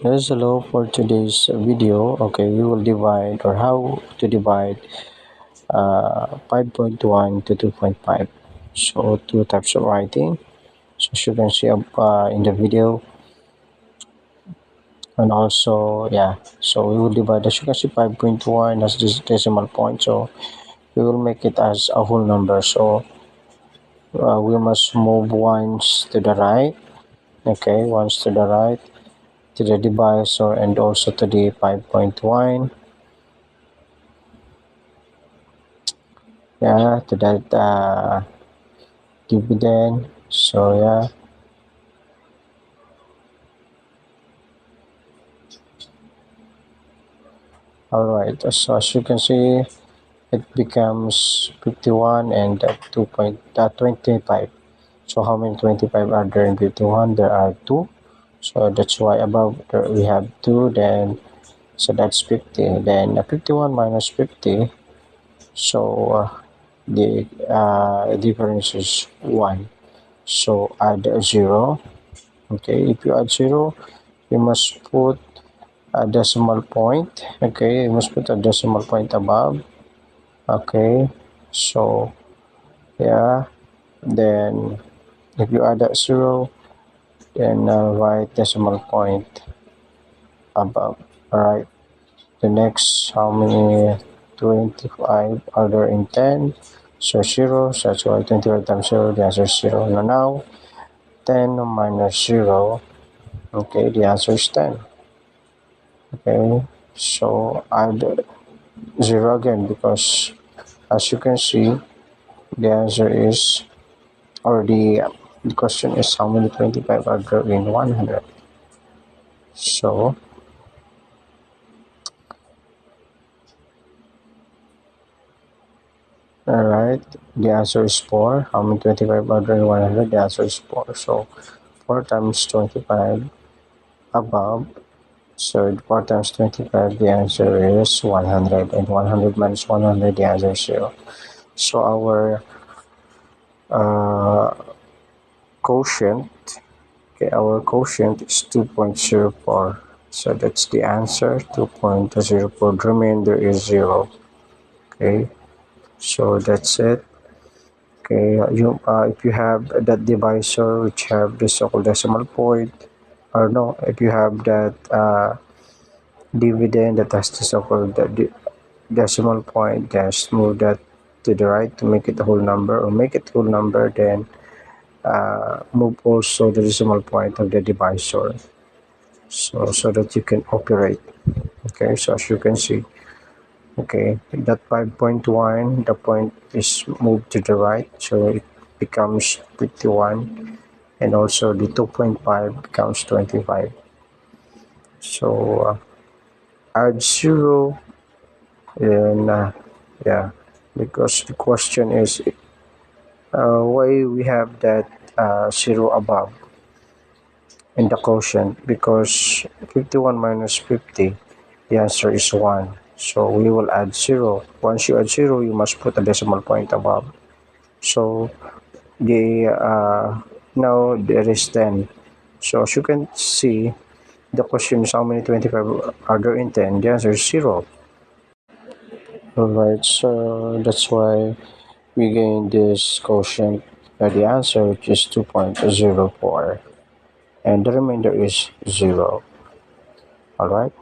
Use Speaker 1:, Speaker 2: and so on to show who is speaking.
Speaker 1: Yes, hello for today's video. Okay, we will divide or how to divide 5.1 to 2.5. So two types of writing. So as you can see in the video, and also so we will divide, as you can see, 5.1 as this decimal point. So we will make it as a whole number. So we must move ones to the right. Okay, ones to the right to the divisor and also to the 5.1. To that dividend. So all right, so as you can see, it becomes 51 and 25. So how many 25 are there in 51? There are two, so that's why above there we have two. Then so that's 50. Then 51 minus 50, so the difference is 1. So add a 0. Okay, if you add 0, you must put a decimal point. Okay, you must put a decimal point above. Okay, so then if you add that 0, then write decimal point above. All right, the next, how many 25 are there in 10? So 0, so that's why 25 times 0, the answer is 0. Now 10 minus 0, okay, the answer is 10. Okay, so add 0 again, because as you can see, the answer is, or the question is, how many 25 are there in 100? So alright, the answer is 4. How many 25 are there in 100? The answer is 4. So 4 times 25 above, so 4 times 25, the answer is 100. And 100 minus 100, the answer is 0. So our uh, quotient, okay, our quotient is 2.04. So that's the answer, 2.04. The remainder is 0. Okay, so that's it. Okay, if you have that divisor which have the so-called decimal point, or no, if you have that dividend that has the so-called decimal point, just move that to the right to make it a whole number, or make it whole number, then move also the decimal point of the divisor, so that you can operate. Okay, so as you can see, okay, that 5.1, the point is moved to the right, so it becomes 51, and also the 2.5 becomes 25. So add 0, and because the question is why we have that 0 above in the quotient, because 51 minus 50, the answer is 1. So we will add 0. Once you add 0, you must put a decimal point above. So the now there is 10. So as you can see, the question is, how many 25 are there in 10? The answer is 0. Alright, so that's why we gain this quotient, the answer, which is 2.04, and the remainder is 0. Alright.